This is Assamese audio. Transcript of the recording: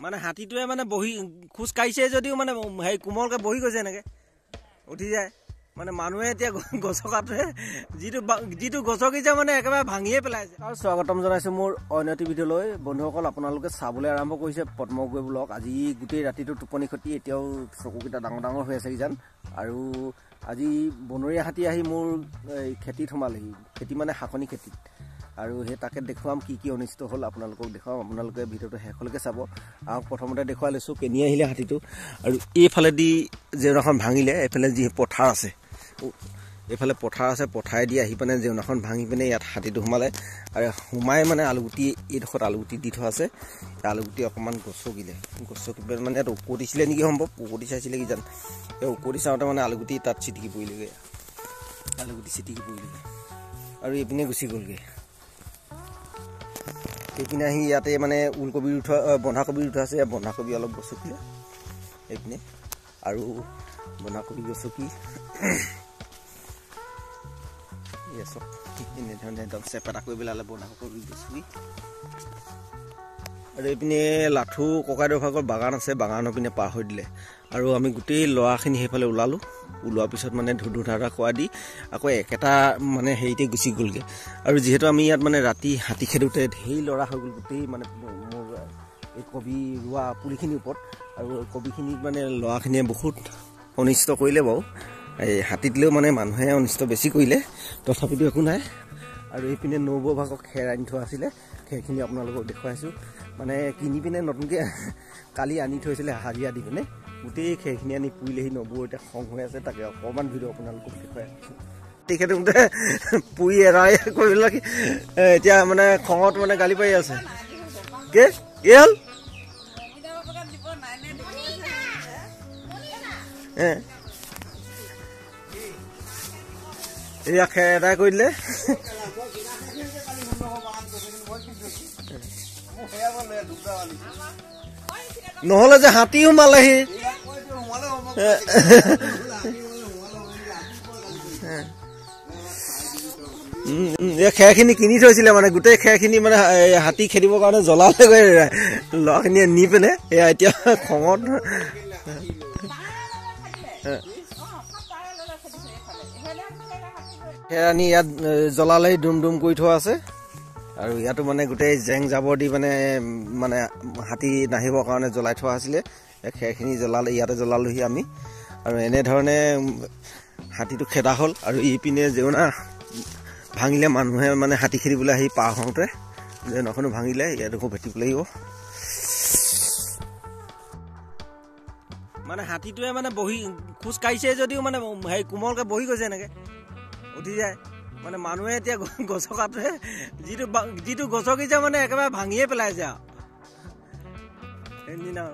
মানে হাতীটোৱে মানে বহি খোজ কাঢ়িছে যদিও মানে হেৰি কোমলকে বহি গৈছে এনেকে উঠি যায় মানে মানুহে এতিয়া গছকাটোৱে যিটো গছকিছে মানে একেবাৰে ভাঙিয়ে পেলাইছে। আৰু স্বাগতম জনাইছো মোৰ অন্য এটি ভিডিঅ'লৈ। বন্ধুসকল, আপোনালোকে চাবলৈ আৰম্ভ কৰিছে পদ্মগুৰি ব্লগ। আজি গোটেই ৰাতিটো টোপনি খতি, এতিয়াও চকুকেইটা ডাঙৰ ডাঙৰ হৈ আছে কিজান। আৰু আজি বনৰীয়া হাতী আহি মোৰ খেতিত সোমালেহি, খেতি মানে শাকনি খেতিত। আৰু সেই তাকে দেখুৱাম কি কি অনিষ্ট হ'ল আপোনালোকক দেখুৱাম। আপোনালোকে ভিডিঅ'টো শেষলৈকে চাব। আৰু প্ৰথমতে দেখুৱাই লৈছোঁ কেনি আহিলে হাতীটো। আৰু এইফালেদি জেউৰাখন ভাঙিলে, এইফালে যি পথাৰ আছে, এইফালে পথাৰ আছে, পথাৰেদি আহি পিনে জেউৰাখন ভাঙি পিনে ইয়াত হাতীটো সোমালে। আৰু সোমাই মানে আলুগুটি, এইডোখৰত আলুগুটি দি থোৱা আছে, আলুগুটি অকণমান গছকিলে মানে ইয়াত উকতিছিলে নেকি সম্ভৱ, উকতি চাইছিলে কিজান। এই উকতি চাওঁতে মানে আলুগুটি তাত চিটিকি পৰিলেগৈ, আলুগুটি চিটিকি পৰিলেগৈ আৰু এইপিনে গুচি গ'লগৈ। এইপিনে আহি ইয়াতে মানে ওলকবি উঠোৱা, বন্ধাকবি উঠোৱা আছে, বন্ধাকবি অলপ গছকিলে এইপিনে, আৰু বন্ধাকবি গছকি চব এনেধৰণে একদম চেপেটা কৰি পেলালে বন্ধাকবি গছকি। আৰু এইপিনে লাঠু ককাইদেউৰ ভাগৰ বাগান আছে, বাগানৰ পিনে পাৰ হৈ দিলে। আৰু আমি গোটেই ল'ৰাখিনি সেইফালে ওলালোঁ। ওলোৱাৰ পিছত মানে ধুধা খোৱা দি আকৌ একেটা মানে হেৰিতে গুচি গ'লগৈ। আৰু যিহেতু আমি ইয়াত মানে ৰাতি হাতী খেদোতে ঢেৰ ল'ৰা হৈ গ'ল, গোটেই মানে মোৰ এই কবি ৰোৱা পুলিখিনিৰ ওপৰত। আৰু কবিখিনিত মানে ল'ৰাখিনিয়ে বহুত অনিষ্ট কৰিলে বাৰু। এই হাতীতলৈও মানে মানুহে অনিষ্ট বেছি কৰিলে, তথাপিতো একো নাই। আৰু এইপিনে নবৌ ভাগক খেৰ আনি থোৱা আছিলে, খেৰখিনি আপোনালোকক দেখুৱাইছোঁ। মানে কিনি পিনে নতুনকৈ কালি আনি থৈছিলে হাজিৰা দি পিনে, গোটেই খেৰখিনি আনি পুৰিলেহি। নবৌ এতিয়া খং হৈ আছে, তাকে অকণমান ভিডিঅ' আপোনালোকক দেখুৱাই আছোঁ। তেখেতে পুৰি এৰাই কৰি লাগি এতিয়া মানে খঙত মানে গালি পাৰি আছে। কি হ'ল এয়া খেৰ এদাই কৰি দিলে। নহলে যে হাতী সোমালেহি, খেৰখিনি কিনি থৈছিলে মানে, গোটেই খেৰখিনি মানে হাতী খেদিবৰ কাৰণে জ্বলালে গৈ ল'ৰাখিনিয়ে নি পিনে। এয়া এতিয়া খঙত খেৰ আনি ইয়াত জ্বলালেহি, ডুম কৰি থোৱা আছে। আৰু ইয়াতো মানে গোটেই জেং জাবৰ দি মানে হাতী নাহিবৰ কাৰণে জ্বলাই থোৱা আছিলে। খেৰখিনি জ্বলালে, ইয়াতে জ্বলালোহি আমি। আৰু এনেধৰণে হাতীটো খেদা হ'ল। আৰু ইপিনে জেউৰা ভাঙিলে, মানুহে মানে হাতী খেদিবলৈ আহি পাৰ হওঁতে জেউৰাখনো ভাঙিলে, ইয়াত ভেটিব লাগিব। মানে হাতীটোৱে মানে বহি খোজ কাঢ়িছে যদিও মানে হেৰি কোমলকে বহি গৈছে এনেকে উঠি যায় মানে মানুহে এতিয়া গছকাটোৱে যিটো গছকিছে মানে একেবাৰে ভাঙিয়ে পেলাইছে আৰু সেইদিনা।